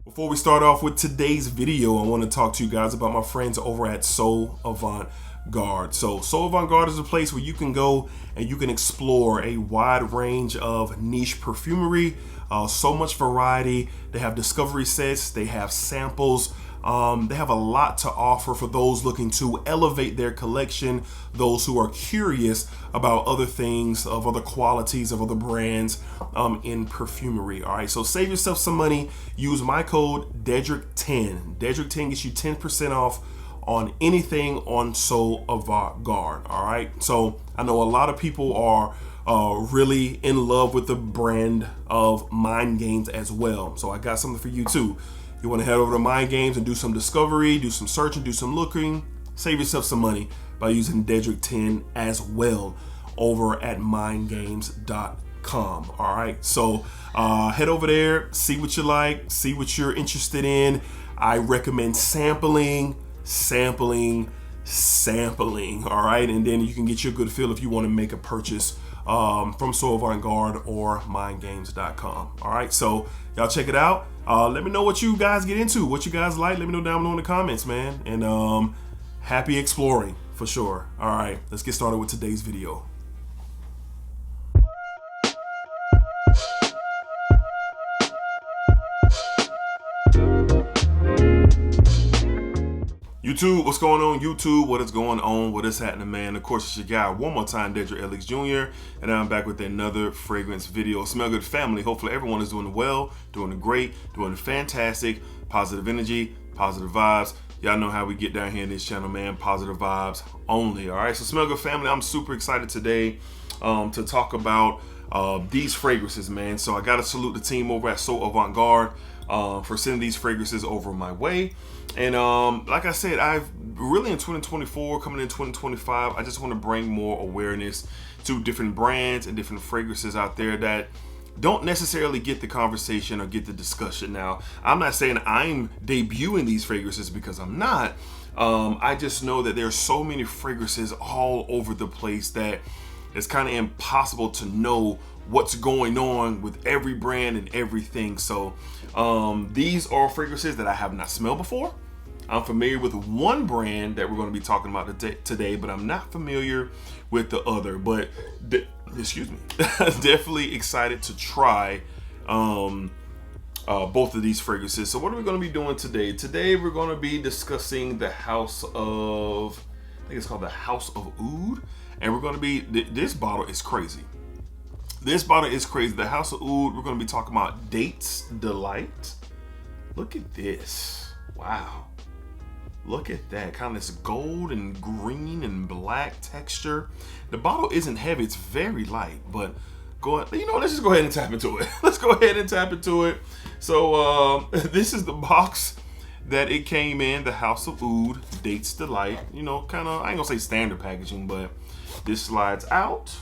Before we start off with today's video, I want to talk to you guys about my friends over at Avant-Garde. So Avant-Garde is a place where you can go and you can explore a wide range of niche perfumery, so much variety. They have discovery sets, they have samples, they have a lot to offer for those looking to elevate their collection, those who are curious about other things, of other qualities, of other brands in perfumery. All right, so save yourself some money. Use my code DEDRICK10. DEDRICK10 gets you 10% off on anything on Avant-Garde. All right, so I know a lot of people are really in love with the brand of Mind Games as well. So I got something for you too. You want to head over to Mind Games and do some discovery, do some searching, do some looking, save yourself some money by using Dedrick10 as well over at mindgames.com. All right, so head over there, see what you like, see what you're interested in. I recommend sampling. All right, and then you can get your good feel if you want to make a purchase from Avant-Garde or mindgames.com. All right, so y'all check it out. Let me know what you guys get into, what you guys like. Let me know down below in the comments, man. And happy exploring for sure. All right, let's get started with today's video. YouTube, what's going on? YouTube, what is going on? What is happening, man? Of course, it's your guy one more time, DEDRICKHICKSJR, and I'm back with another fragrance video. Smell good, family. Hopefully everyone is doing well, doing great, doing fantastic. Positive energy, positive vibes. Y'all know how we get down here in this channel, man. Positive vibes only. All right, so smell good, family. I'm super excited today to talk about these fragrances, man. So I gotta salute the team over at Avant-Garde for sending these fragrances over my way. And like I said, I've really in 2024, coming in 2025, I just want to bring more awareness to different brands and different fragrances out there that don't necessarily get the conversation or get the discussion. Now, I'm not saying I'm debuting these fragrances, because I'm not. I just know that there's so many fragrances all over the place that it's kind of impossible to know what's going on with every brand and everything. So these are fragrances that I have not smelled before. I'm familiar with one brand that we're going to be talking about today, but I'm not familiar with the other. But excuse me, definitely excited to try both of these fragrances. So what are we going to be doing today? Today we're going to be discussing the House of, I think it's called the House of Oud, and we're going to be, this bottle is crazy. This bottle is crazy. The House of Oud, we're going to be talking about Dates Delight. Look at this. Wow. Look at that. Kind of this gold and green and black texture. The bottle isn't heavy. It's very light, but let's just go ahead and tap into it. Let's go ahead and tap into it. So this is the box that it came in, the House of Oud Dates Delight. You know, kind of, I ain't gonna say standard packaging, but this slides out.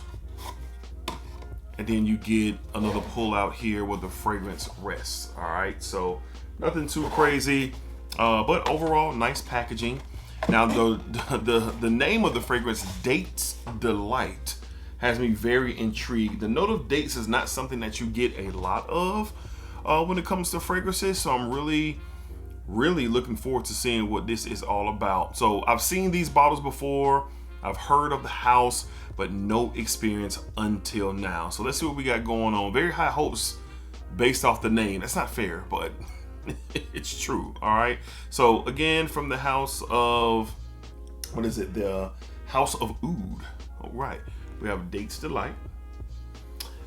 And then you get another pull out here where the fragrance rests. All right, so nothing too crazy, but overall nice packaging. Now the name of the fragrance, Dates Delight, has me very intrigued. The note of dates is not something that you get a lot of when it comes to fragrances, so I'm really looking forward to seeing what this is all about. So I've seen these bottles before, I've heard of the house, but no experience until now. So let's see what we got going on. Very high hopes based off the name. That's not fair, but it's true. All right. So again, from the House of, what is it? The House of Oud. All right. We have Dates Delight.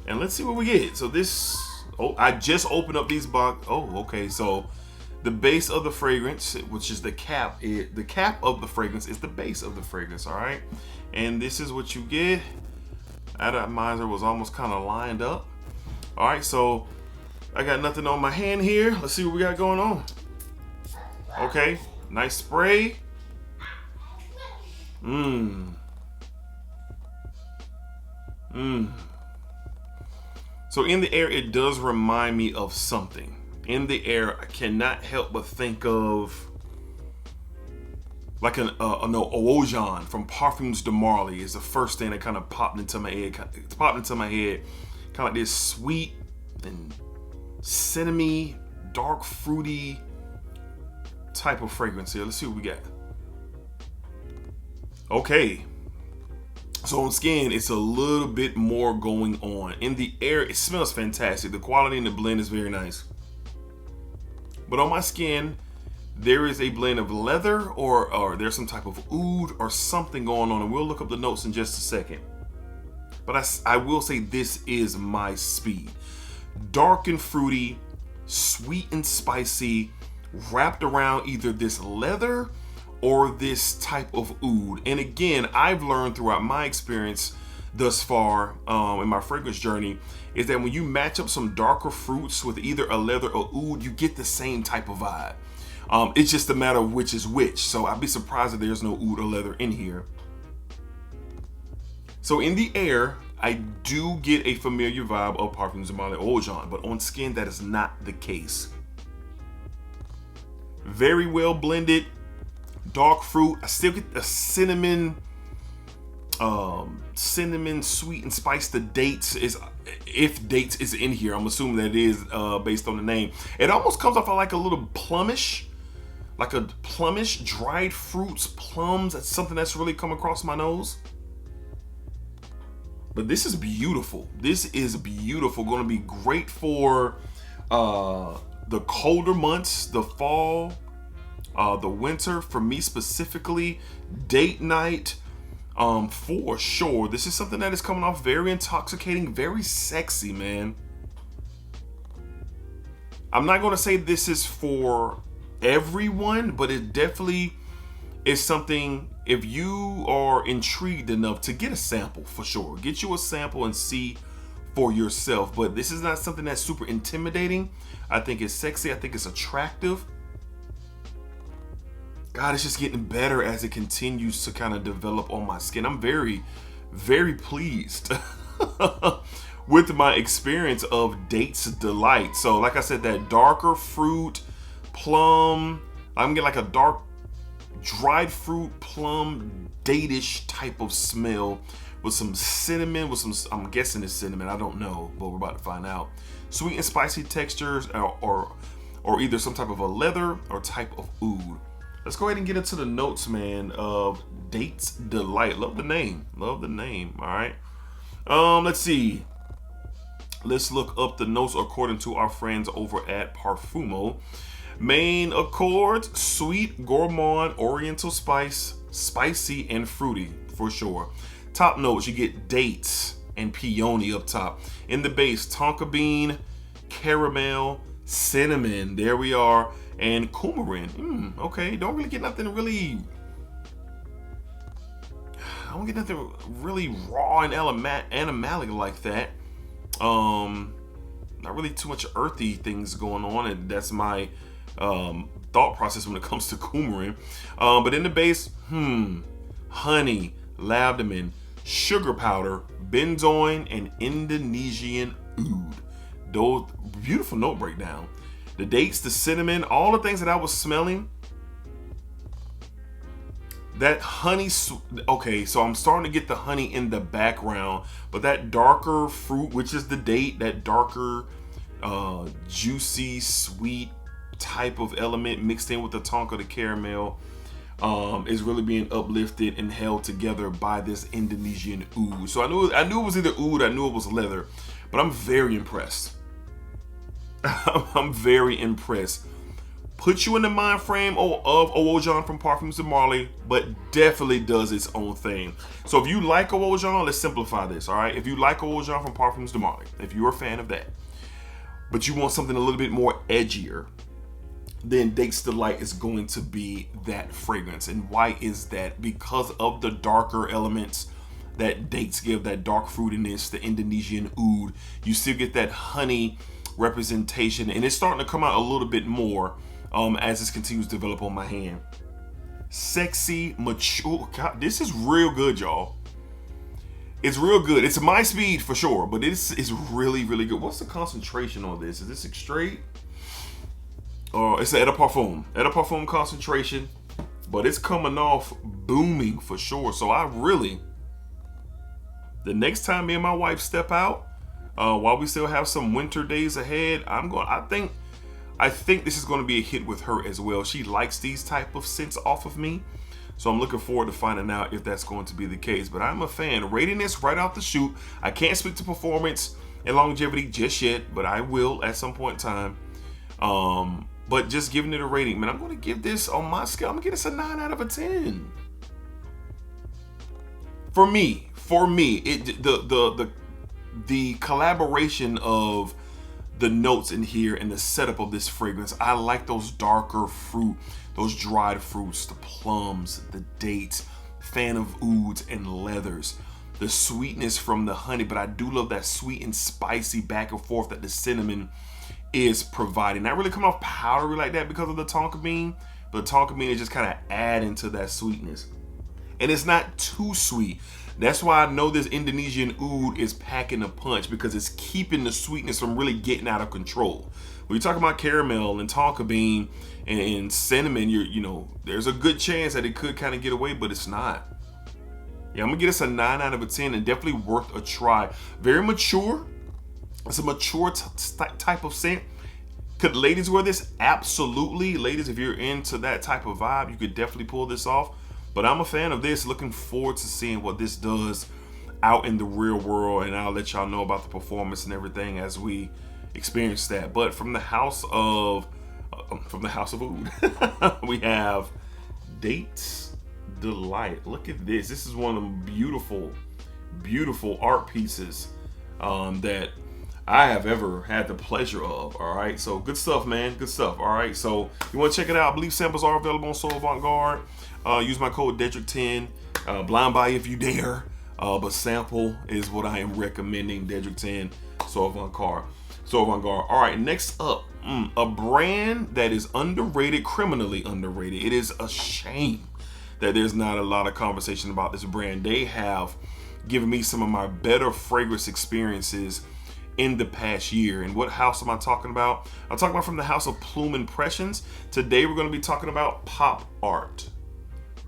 And let's see what we get. So this, I just opened up these box. Oh, okay. So the base of the fragrance, which is the cap of the fragrance is the base of the fragrance. All right. And this is what you get. Atomizer was almost kind of lined up. All right, so I got nothing on my hand here. Let's see what we got going on. Okay, nice spray. So in the air, it does remind me of something. In the air, I cannot help but think of like an Ojan from Parfums de Marly is the first thing that kind of popped into my head. Kind of like this sweet and cinnamony dark fruity type of fragrance here. Let's see what we got. Okay. So on skin, it's a little bit more going on. In the air, it smells fantastic. The quality in the blend is very nice. But on my skin, there is a blend of leather or there's some type of oud or something going on. And we'll look up the notes in just a second. But I will say this is my speed. Dark and fruity, sweet and spicy, wrapped around either this leather or this type of oud. And again, I've learned throughout my experience thus far in my fragrance journey is that when you match up some darker fruits with either a leather or oud, you get the same type of vibe. It's just a matter of which is which. So I'd be surprised if there's no oud or leather in here. So in the air, I do get a familiar vibe of Parfums de Marly Eau Jaune, but on skin, that is not the case. Very well blended, dark fruit. I still get the cinnamon, sweet and spice. The dates is, if dates is in here, I'm assuming that it is based on the name. It almost comes off like a little plumish, dried fruits, plums. That's something that's really come across my nose. But this is beautiful. This is beautiful. Going to be great for the colder months, the fall, the winter. For me specifically, date night, for sure. This is something that is coming off very intoxicating, very sexy, man. I'm not going to say this is for everyone, but it definitely is something. If you are intrigued enough to get a sample, for sure, get you a sample and see for yourself. But this is not something that's super intimidating. I think it's sexy. I think it's attractive. God, it's just getting better as it continues to kind of develop on my skin. I'm very, very pleased with my experience of Dates Delight. So like I said, that darker fruit, plum, I'm getting like a dark dried fruit, plum, date-ish type of smell with some cinnamon, with some, I'm guessing it's cinnamon, I don't know, but we're about to find out. Sweet and spicy textures, or either some type of a leather or type of oud. Let's go ahead and get into the notes, man, of Dates Delight. Love the name, all right. Let's see. Let's look up the notes according to our friends over at Parfumo. Main accords: sweet, gourmand, oriental spice, spicy, and fruity, for sure. Top notes, you get dates and peony up top. In the base, tonka bean, caramel, cinnamon, there we are, and coumarin. Okay, don't really get nothing really, I don't get nothing really raw and animalic like that. Not really too much earthy things going on, and that's my thought process when it comes to coumarin. But in the base, honey, lavender, sugar powder, benzoin, and Indonesian oud. Those beautiful note breakdown. The dates, the cinnamon, all the things that I was smelling. That honey, okay, so I'm starting to get the honey in the background, but that darker fruit, which is the date, that darker, juicy, sweet type of element mixed in with the tonka, the caramel, is really being uplifted and held together by this Indonesian oud. So I knew it was either oud, I knew it was leather, but I'm very impressed. I'm very impressed. Put you in the mind frame of Eau Jaune from Parfums de Marly, but definitely does its own thing. So if you like Eau Jaune, let's simplify this, all right? If you like Eau Jaune from Parfums de Marly, if you're a fan of that, but you want something a little bit more edgier, then Dates Delight is going to be that fragrance. And why is that? Because of the darker elements that dates give, that dark fruitiness, the Indonesian oud. You still get that honey representation, and it's starting to come out a little bit more as this continues to develop on my hand. Sexy, mature. God, this is real good, y'all. It's real good. It's my speed for sure, but it's really, really good. What's the concentration on this? Is this straight? It's an Eau de Parfum concentration, but it's coming off booming for sure. So the next time me and my wife step out, while we still have some winter days ahead, I think I think this is going to be a hit with her as well. She likes these type of scents off of me. So I'm looking forward to finding out if that's going to be the case. But I'm a fan. Rating this right out the chute. I can't speak to performance and longevity just yet, but I will at some point in time. But just giving it a rating, man, I'm going to give this on my scale. I'm going to give this a 9 out of a 10. For me, the collaboration of the notes in here and the setup of this fragrance, I like those darker fruit, those dried fruits, the plums, the dates, fan of ouds and leathers, the sweetness from the honey, but I do love that sweet and spicy back and forth that the cinnamon is providing. Not really coming off powdery like that because of the tonka bean, but the tonka bean is just kind of adding to that sweetness. And it's not too sweet. That's why I know this Indonesian oud is packing a punch, because it's keeping the sweetness from really getting out of control. When you're talking about caramel and tonka bean and cinnamon, you know, there's a good chance that it could kind of get away, but it's not. Yeah, I'm gonna give this a 9 out of a 10 and definitely worth a try. Very mature. It's a mature type of scent. Could ladies wear this? Absolutely. Ladies, if you're into that type of vibe, you could definitely pull this off. But I'm a fan of this. Looking forward to seeing what this does out in the real world, and I'll let y'all know about the performance and everything as we experience that. But from the house of oud, we have Dates Delight. Look at this. This is one of them beautiful, beautiful art pieces that I have ever had the pleasure of. All right, so good stuff, man. Good stuff. All right, so you want to check it out? I believe samples are available on So Avant-Garde. Use my code DEDRICK10. Blind buy if you dare, but sample is what I am recommending. DEDRICK10, So Avant-Garde. So Avant-Garde. All right, next up, a brand that is underrated, criminally underrated. It is a shame that there's not a lot of conversation about this brand. They have given me some of my better fragrance experiences in the past year. And what house am I talking about? I'm talking about from the house of Plume Impressions. Today we're going to be talking about Pop Art.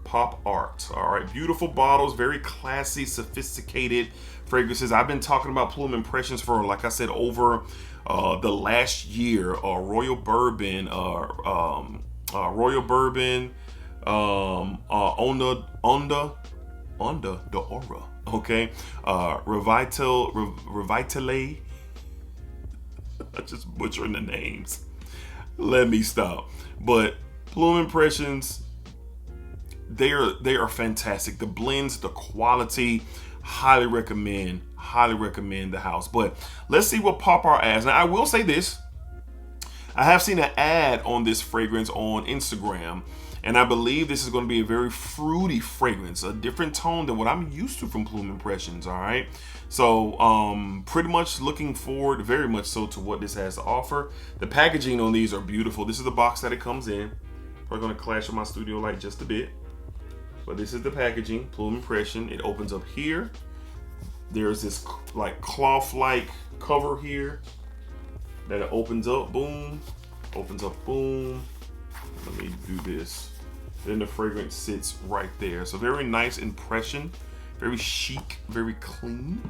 Pop Art. All right, beautiful bottles, very classy, sophisticated fragrances. I've been talking about Plume Impressions for, like I said, over the last year. Royal Bourbon, Onda the Aura. Okay, Revitale. I'm just butchering the names. Let me stop. But Plume Impressions, they are fantastic. The blends, the quality, highly recommend the house. But let's see what Pop Art adds. Now I will say this, I have seen an ad on this fragrance on Instagram, and I believe this is going to be a very fruity fragrance, a different tone than what I'm used to from Plume Impressions. All right, so pretty much looking forward very much so to what this has to offer. The packaging on these are beautiful. This is the box that it comes in. Probably going to clash with my studio light just a bit, but this is the packaging. Plume Impression. It opens up here. There's this like cloth-like cover here that it opens up, boom, opens up, boom. Let me do this. Then the fragrance sits right there. So very nice impression, very chic, very clean.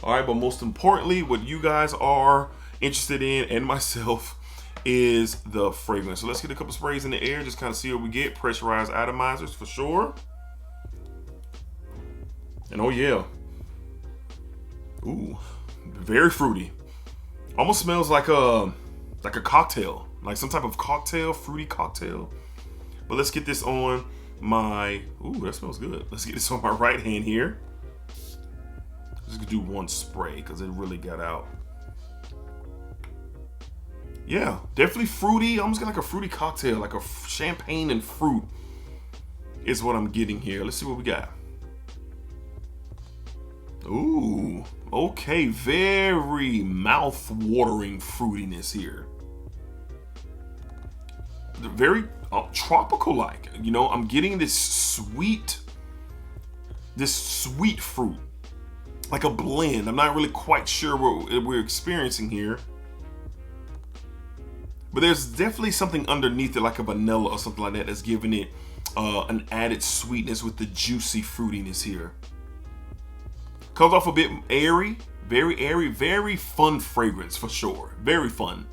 All right, but most importantly, what you guys are interested in, and myself, is the fragrance. So let's get a couple sprays in the air, just kind of see what we get. Pressurized atomizers for sure. And oh yeah, ooh, very fruity. Almost smells like a cocktail, like some type of cocktail, fruity cocktail. But let's get this on my, ooh, that smells good. Let's get this on my right hand here. Just gonna do one spray because it really got out. Yeah, definitely fruity. Almost got like a fruity cocktail, like a champagne and fruit is what I'm getting here. Let's see what we got. Ooh, okay, very mouth-watering fruitiness here. Very tropical-like. You know, I'm getting this sweet fruit, like a blend. I'm not really quite sure what we're experiencing here, but there's definitely something underneath it, like a vanilla or something like that, that's giving it an added sweetness with the juicy fruitiness here. Comes off a bit airy, very fun fragrance for sure. Very fun.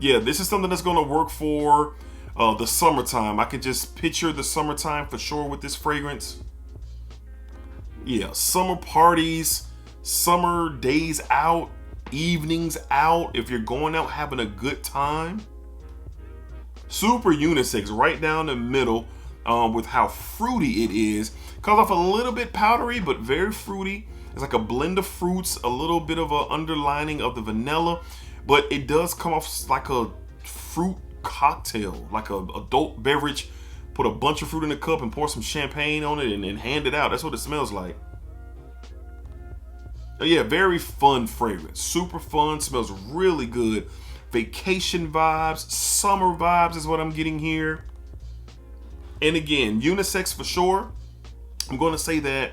Yeah, this is something that's gonna work for the summertime. I could just picture the summertime for sure with this fragrance. Yeah, summer parties, summer days out, evenings out, if you're going out having a good time. Super unisex, right down the middle with how fruity it is. Comes off a little bit powdery, but very fruity. It's like a blend of fruits, a little bit of an underlining of the vanilla, but it does come off like a fruit cocktail, like a adult beverage. Put a bunch of fruit in a cup and pour some champagne on it and hand it out. That's what it smells like. Yeah, very fun fragrance. Super fun, smells really good. Vacation vibes, summer vibes is what I'm getting here. And again, unisex for sure. I'm going to say that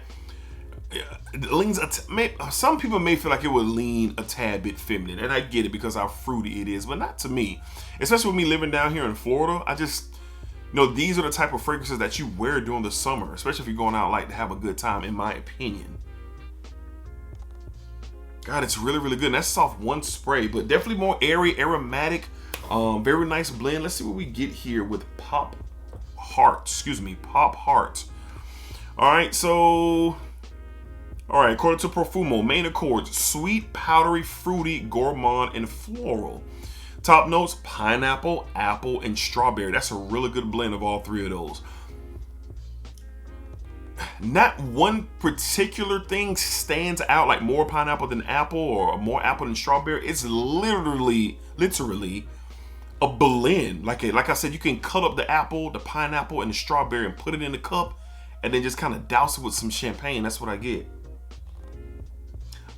it leans some people may feel like it would lean a tad bit feminine, and I get it because how fruity it is, but not to me. Especially with me living down here in Florida, I just, these are the type of fragrances that you wear during the summer, especially if you're going out like to have a good time, in my opinion. God, it's really, really good. And that's off one spray, but definitely more airy, aromatic, very nice blend. Let's see what we get here with Pop Heart. All right, so, according to Profumo, main accords, sweet, powdery, fruity, gourmand, and floral. Top notes, pineapple, apple, and strawberry. That's a really good blend of all three of those. Not one particular thing stands out like more pineapple than apple or more apple than strawberry. It's literally a blend. Like I said, you can cut up the apple, the pineapple, and the strawberry and put it in the cup and then just kind of douse it with some champagne. That's what I get.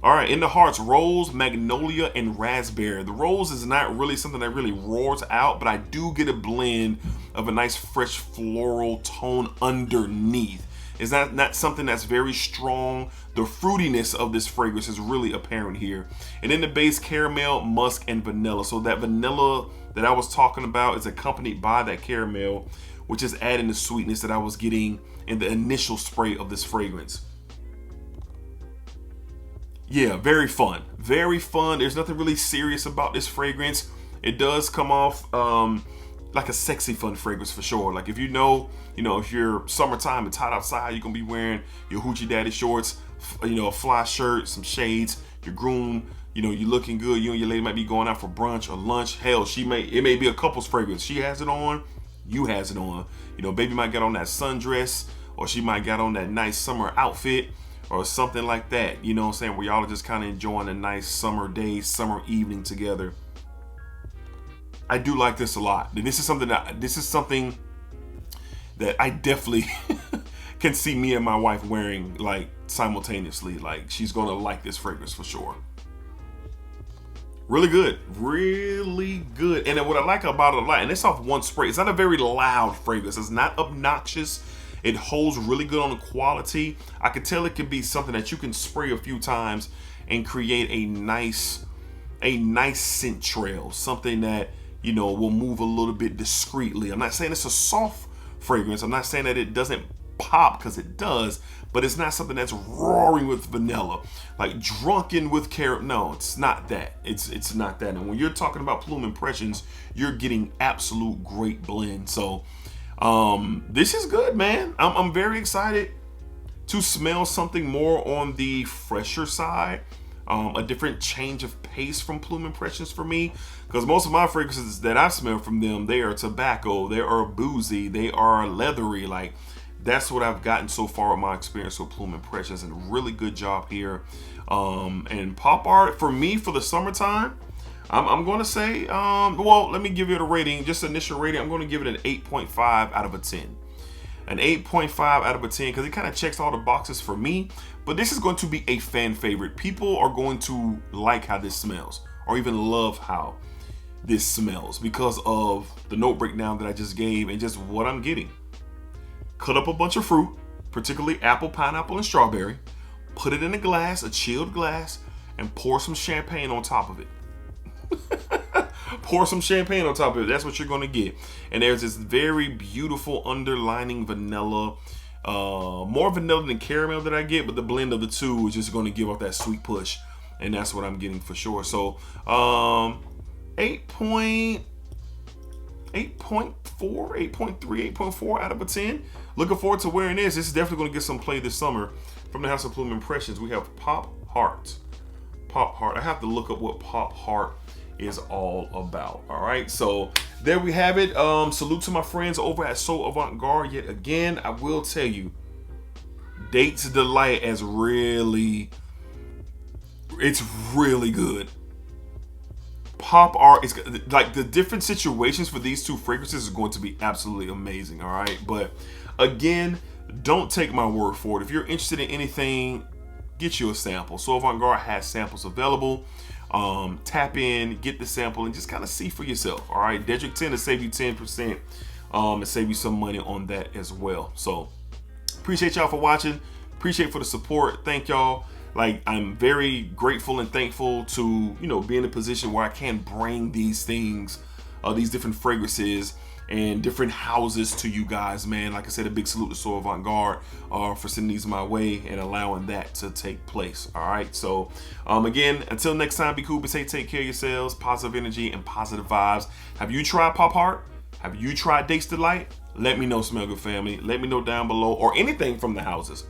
All right, in the hearts, rose, magnolia, and raspberry. The rose is not really something that really roars out, but I do get a blend of a nice fresh floral tone underneath. It's not something that's very strong. The fruitiness of this fragrance is really apparent here. And in the base, caramel, musk, and vanilla. So that vanilla that I was talking about is accompanied by that caramel, which is adding the sweetness that I was getting in the initial spray of this fragrance. Yeah, very fun. Very fun. There's nothing really serious about this fragrance. It does come off like a sexy fun fragrance for sure. Like if if you're summertime, it's hot outside, you're gonna be wearing your hoochie daddy shorts, a fly shirt, some shades, your groom, you're looking good. You and your lady might be going out for brunch or lunch. Hell, it may be a couple's fragrance. She has it on, you has it on. Baby might get on that sundress, or she might get on that nice summer outfit or something like that. You know what I'm saying? Where y'all are just kind of enjoying a nice summer day, summer evening together. I do like this a lot. This is something that I definitely can see me and my wife wearing like simultaneously. Like she's gonna like this fragrance for sure. Really good, really good. And then what I like about it a lot, and it's off one spray. It's not a very loud fragrance. It's not obnoxious. It holds really good on the quality. I can tell it can be something that you can spray a few times and create a nice scent trail. Something that will move a little bit discreetly. I'm not saying it's a soft fragrance. I'm not saying that it doesn't pop, because it does, but it's not something that's roaring with vanilla, like drunken with carrot. No, it's not that. It's not that. And when you're talking about Plume Impressions, you're getting absolute great blend. So this is good, man. I'm very excited to smell something more on the fresher side. A different change of pace from Plume Impressions for me, because most of my fragrances that I smell from them, they are tobacco, they are boozy, they are leathery. Like that's what I've gotten so far with my experience with Plume Impressions, and really good job here. And Pop Art for me for the summertime, I'm going to say, well, let me give it a rating, just initial rating. I'm going to give it an 8.5 out of a 10. An 8.5 out of a 10 because it kind of checks all the boxes for me. But this is going to be a fan favorite. People are going to like how this smells, or even love how this smells, because of the note breakdown that I just gave and just what I'm getting. Cut up a bunch of fruit, particularly apple, pineapple, and strawberry. Put it in a glass, a chilled glass, and pour some champagne on top of it. Pour some champagne on top of it. That's what you're going to get. And there's this very beautiful underlining vanilla, more vanilla than caramel that I get, but the blend of the two is just going to give off that sweet push, and that's what I'm getting for sure. So 8.5 8.4, 8.3, 8.4 out of a 10. Looking forward to wearing this. This is definitely going to get some play this summer. From the House of Plume Impressions, we have Pop Heart. Pop Heart. I have to look up what Pop Heart is all about. All right, so there we have it. Salute to my friends over at So Avant-Garde yet again. I will tell you, Dates Delight is really, it's really good. Pop Art is like the different situations for these two fragrances is going to be absolutely amazing. All right, but again, don't take my word for it. If you're interested in anything, get you a sample. So Avant-Garde has samples available. Tap in, get the sample, and just kind of see for yourself. All right, Dedrick 10 to save you 10%, and save you some money on that as well. So appreciate y'all for watching. Appreciate for the support. Thank y'all. Like, I'm very grateful and thankful to, you know, be in a position where I can bring these things, these different fragrances and different houses to you guys, man. Like I said, a big salute to So Avant-Garde for sending these my way and allowing that to take place. All right, so again, until next time, be cool, be safe, take care of yourselves, positive energy and positive vibes. Have you tried Pop Heart? Have you tried Dates Delight? Let me know, Smell Good family. Let me know down below, or anything from the houses.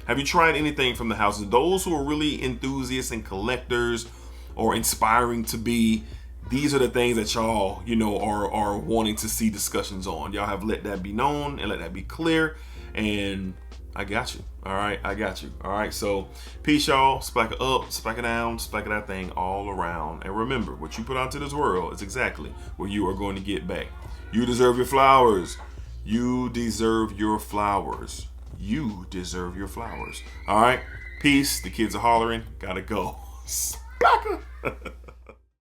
Have you tried anything from the houses? Those who are really enthusiasts and collectors or inspiring to be, these are the things that y'all, you know, are wanting to see discussions on. Y'all have let that be known and let that be clear. And I got you. All right, I got you. All right, so peace, y'all. Splack it up, splack it down, splack it that thing all around. And remember, what you put out to this world is exactly what you are going to get back. You deserve your flowers. You deserve your flowers. You deserve your flowers. All right, peace. The kids are hollering. Gotta go. Splacker.